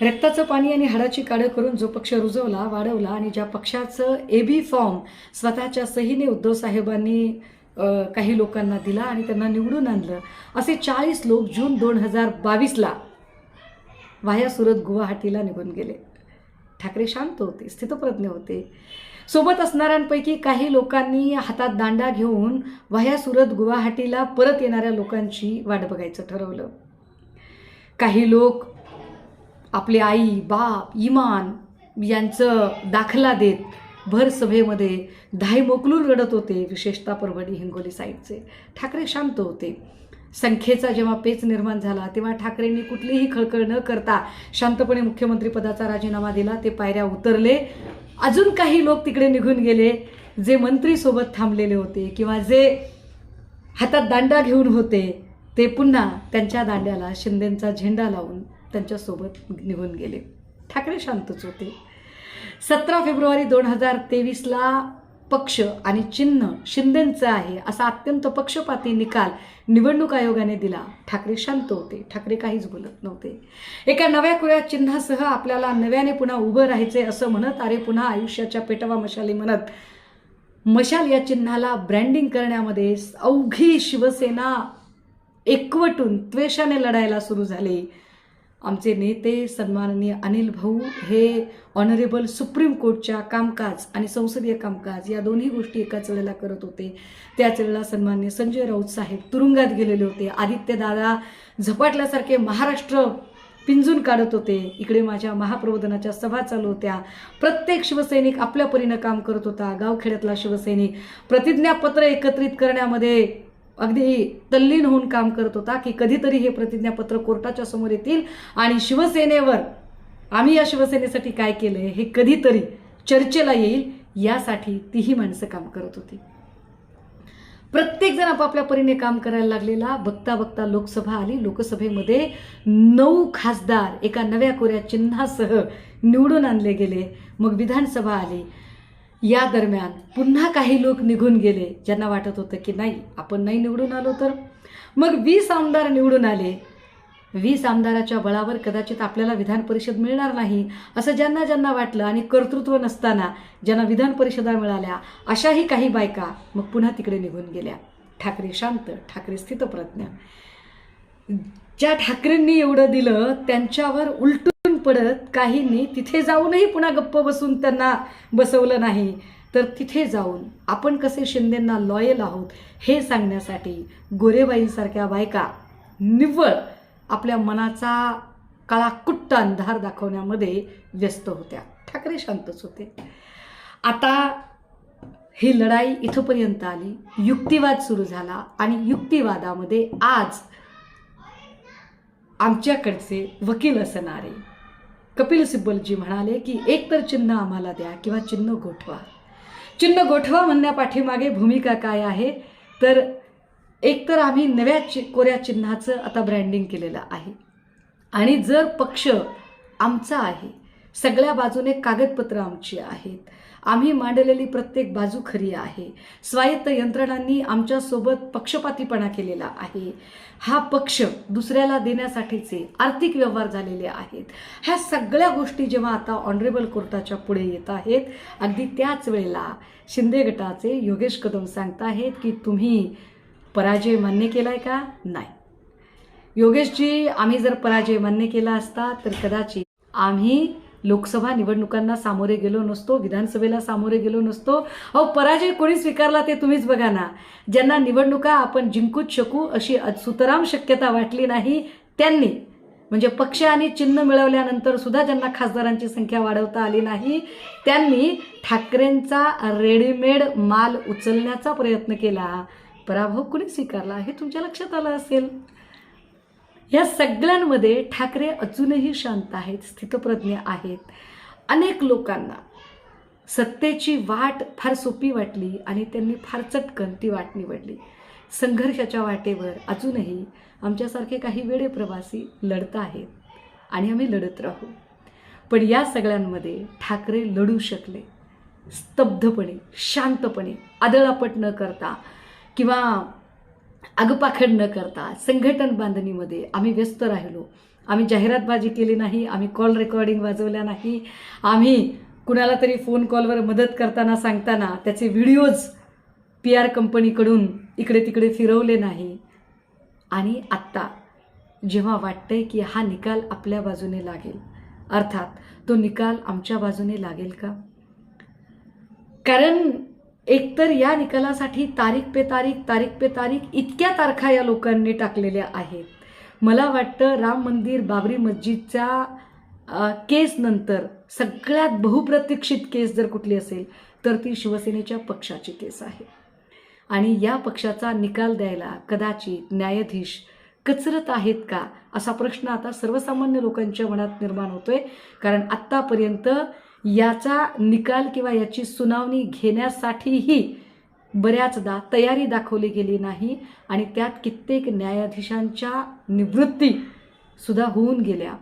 रक्ताचं पाणी आणि हाडाची काढं करून जो पक्ष रुजवला वाढवला आणि ज्या पक्षाचं AB फॉर्म स्वतःच्या सहीने उद्धव साहेबांनी काही लोकांना दिला आणि त्यांना निवडून आणलं, असे 40 लोक जून 2022ला वाया सुरत गुवाहाटीला निघून गेले. ठाकरे शांत होते, स्थितप्रज्ञ होते. सोबत असणाऱ्यांपैकी काही लोकांनी हातात दांडा घेऊन वाया सुरत गुवाहाटीला परत येणाऱ्या लोकांची वाट बघायचं ठरवलं. काही लोक आपले आई बाप इमान यांचं दाखला देत भर सभेमध्ये धाय मोकलून रडत होते, विशेषतः परभणी हिंगोली साईडचे. ठाकरे शांत होते. संख्येचा जेव्हा पेच निर्माण झाला तेव्हा ठाकरेंनी कुठलीही खळखळ न करता शांतपणे मुख्यमंत्रीपदाचा राजीनामा दिला. ते पायऱ्या उतरले. अजून काही लोक तिकडे निघून गेले, जे मंत्रीसोबत थांबलेले होते किंवा जे हातात दांडा घेऊन होते, ते पुन्हा त्यांच्या दांड्याला शिंदेंचा झेंडा लावून त्यांच्यासोबत निघून गेले. ठाकरे शांतच होते. 17 फेब्रुवारी 2023ला पक्ष आणि चिन्ह शिंदेंचं आहे असा अत्यंत पक्षपाती निकाल निवडणूक आयोगाने दिला. ठाकरे शांत होते. ठाकरे काहीच बोलत नव्हते. एका नव्या कुऱ्या चिन्हासह आपल्याला नव्याने पुन्हा उभं राहायचे असं म्हणत, अरे पुन्हा आयुष्याच्या पेटवा मशाली म्हणत, मशाल या चिन्हाला ब्रँडिंग करण्यामध्ये अवघी शिवसेना एकवटून त्वेषाने लढायला सुरू झाली. आमचे नेते सन्माननीय अनिल भाऊ हे ऑनरेबल सुप्रीम कोर्टच्या कामकाज आणि संसदीय कामकाज या दोन्ही गोष्टी एकाच वेळेला करत होते. त्याच वेळेला सन्माननीय संजय राऊत साहेब तुरुंगात गेलेले होते. आदित्य दादा झपाटल्यासारखे महाराष्ट्र पिंजून काढत होते. इकडे माझ्या महाप्रबोधनाच्या सभा चालू होत्या. प्रत्येक शिवसैनिक आपल्या परीनं काम करत होता. गावखेड्यातला शिवसैनिक प्रतिज्ञापत्र एकत्रित करण्यामध्ये अगदी तल्लीन होऊन काम करत होता की कधीतरी हे प्रतिज्ञापत्र कोर्टाच्या समोर येतील आणि शिवसेनेवर, आम्ही या शिवसेनेसाठी काय केलंय हे कधीतरी चर्चेला येईल, यासाठी तीही माणसं काम करत होती. प्रत्येक जण आपापल्या परीने काम करायला लागलेला. बघता बघता लोकसभा आली. लोकसभेमध्ये 9 खासदार एका नव्या कोऱ्या चिन्हासह निवडून आणले गेले. मग विधानसभा आली. या दरम्यान पुन्हा काही लोक निघून गेले, ज्यांना वाटत होतं की नाही आपण नाही निवडून आलो तर. मग 20 आमदार निवडून आले. 20 आमदाराच्या बळावर कदाचित आपल्याला विधान परिषद मिळणार नाही असं ज्यांना ज्यांना वाटलं आणि कर्तृत्व नसताना ज्यांना विधान परिषदा मिळाल्या अशाही काही बायका मग पुन्हा तिकडे निघून गेल्या. ठाकरे शांत, ठाकरे स्थितप्रज्ञ. ज्या ठाकरेंनी एवढं दिलं त्यांच्यावर उलटून पडत काहींनी तिथे जाऊनही पुन्हा गप्प बसून त्यांना बसवलं नाही, तर तिथे जाऊन आपण कसे शिंदेंना लॉयल आहोत हे सांगण्यासाठी गोरेबाईंसारख्या बायका निव्वळ आपल्या मनाचा काळाकुट्ट अंधार दाखवण्यामध्ये व्यस्त होत्या. ठाकरे शांतच होते. आता ही लढाई इथपर्यंत आली. युक्तिवाद सुरू झाला आणि युक्तिवादामध्ये आज आमच्याकडचे वकील असणारे कपिल सिब्बलजी म्हणाले की एक तर चिन्ह आम्हाला द्या किंवा चिन्ह गोठवा. चिन्ह गोठवा म्हणण्यापाठीमागे भूमिका काय आहे, तर एकतर आम्ही नव्या कोऱ्या चिन्हाचं आता ब्रँडिंग केलेलं आहे आणि जर पक्ष आमचा आहे, सगळ्या बाजूने कागदपत्र आमची आहेत, आम्ही मांडलेली प्रत्येक बाजू खरी आहे, स्वायत्त यंत्रणांनी आमच्यासोबत पक्षपातीपणा केलेला आहे, हा पक्ष दुसऱ्याला देण्यासाठीचे आर्थिक व्यवहार झालेले आहेत, ह्या सगळ्या गोष्टी जेव्हा आता ऑनरेबल कोर्टाच्या पुढे येत आहेत, अगदी त्याच वेळेला शिंदे गटाचे योगेश कदम सांगताहेत की तुम्ही पराजय मान्य केलाय का? नाही योगेशजी, आम्ही जर पराजय मान्य केला असता तर कदाचित आम्ही लोकसभा निवडणुकांना सामोरे गेलो नसतो, विधानसभेला सामोरे गेलो नसतो. अहो पराजय कोणी स्वीकारला ते तुम्हीच बघा ना. ज्यांना निवडणुका आपण जिंकूच शकू अशी सुतराम शक्यता वाटली नाही त्यांनी, म्हणजे पक्ष आणि चिन्ह मिळवल्यानंतर सुद्धा ज्यांना खासदारांची संख्या वाढवता आली नाही त्यांनी ठाकरेंचा रेडीमेड माल उचलण्याचा प्रयत्न केला. पराभव कोणी स्वीकारला हे तुमच्या लक्षात आलं असेल. या सगळ्यांमध्ये ठाकरे अजूनही शांत आहेत, स्थितप्रज्ञ आहेत. अनेक लोकांना सत्तेची वाट फार सोपी वाटली आणि त्यांनी फार चटकन ती वाट निवडली. संघर्षाच्या वाटेवर अजूनही आमच्यासारखे काही वेडे प्रवासी लढत आहेत आणि आम्ही लढत राहू. पण या सगळ्यांमध्ये ठाकरे लढू शकले स्तब्धपणे, शांतपणे, आदळापट न करता किंवा आगपाखड न करता संघटन बांधणीमध्ये आम्ही व्यस्त राहिलो आम्ही जाहिरातबाजी केली नाही, आम्ही कॉल रेकॉर्डिंग वाजवल्या नाही, आम्ही कुणाला तरी फोन कॉलवर मदत करताना सांगताना त्याचे व्हिडिओज PR कंपनीकडून इकडे तिकडे फिरवले नाही. आणि आत्ता जेव्हा वाटतंय की हा निकाल आपल्या बाजूने लागेल, अर्थात तो निकाल आमच्या बाजूने लागेल का? कारण एकतर या निकालासाठी तारीख पे तारीख इतक्या तारखा या लोकांनी टाकलेल्या आहेत. मला वाटतं राम मंदिर बाबरी मस्जिदच्या केसनंतर सगळ्यात बहुप्रतीक्षित केस जर कुठली असेल तर ती शिवसेनेच्या पक्षाची केस आहे. आणि या पक्षाचा निकाल द्यायला कदाचित न्यायाधीश कचरत आहेत का असा प्रश्न आता सर्वसामान्य लोकांच्या मनात निर्माण होतोय. कारण आत्तापर्यंत याचा निकाल किंवा याची सुनावणी घेण्यासाठीही बऱ्याचदा तयारी दाखवली गेली नाही आणि त्यात कित्येक न्यायाधीशांच्या निवृत्ती सुद्धा होऊन गेल्या.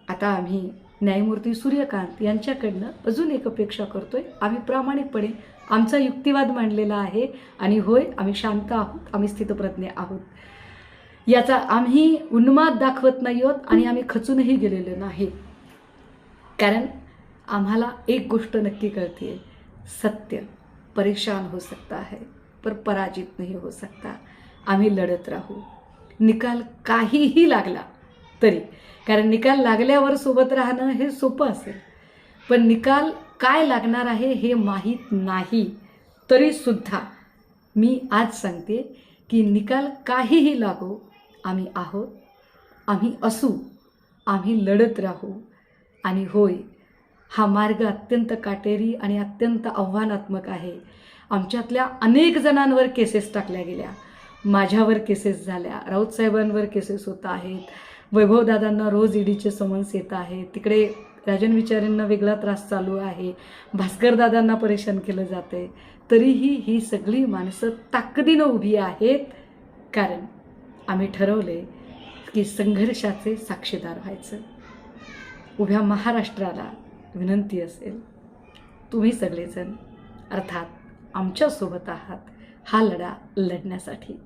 आता आम्ही न्यायमूर्ती सूर्यकांत यांच्याकडनं अजून एक अपेक्षा करतोय. आम्ही प्रामाणिकपणे आमचा युक्तिवाद मांडलेला आहे आणि होय, आम्ही शांत आहोत, आम्ही स्थितप्रज्ञ आहोत. याचा आम्ही उन्माद दाखवत नाही आहोत आणि आम्ही खचूनही गेलेलो नाही. कारण आम्हाला एक गोष्ट नक्की कळते, सत्य परेशान हो सकता है पर पराजित नहीं हो सकता. आम्ही लढत राहू, निकाल काहीही लागला तरी. कारण निकाल लागल्यावर सोबत राहणं हे सोपं असेल, पण निकाल काय लागणार आहे हे माहीत नाही. तरीसुद्धा मी आज सांगते की निकाल काहीही लागो, आम्ही आहोत, आम्ही असू, आम्ही लढत राहू. आणि होय, हा मार्ग अत्यंत काटेरी आणि अत्यंत आव्हानात्मक आहे. आमच्यातल्या अनेक जणांवर केसेस टाकल्या गेल्या, माझ्यावर केसेस झाल्या, राऊत साहेबांवर केसेस होत आहेत, वैभवदादांना रोज ईडीचे समन्स येत आहेत, तिकडे राजन विचारेंना वेगळा त्रास चालू आहे, भास्करदादांना परेशान केलं जातं आहे. तरीही ही सगळी माणसं ताकदीनं उभी आहेत. कारण आम्ही ठरवले की संघर्षाचे साक्षीदार व्हायचं. उभ्या महाराष्ट्राला विनंती असेल, तुम्ही सगळेजण अर्थात आमच्यासोबत आहात हा लढा लढण्यासाठी.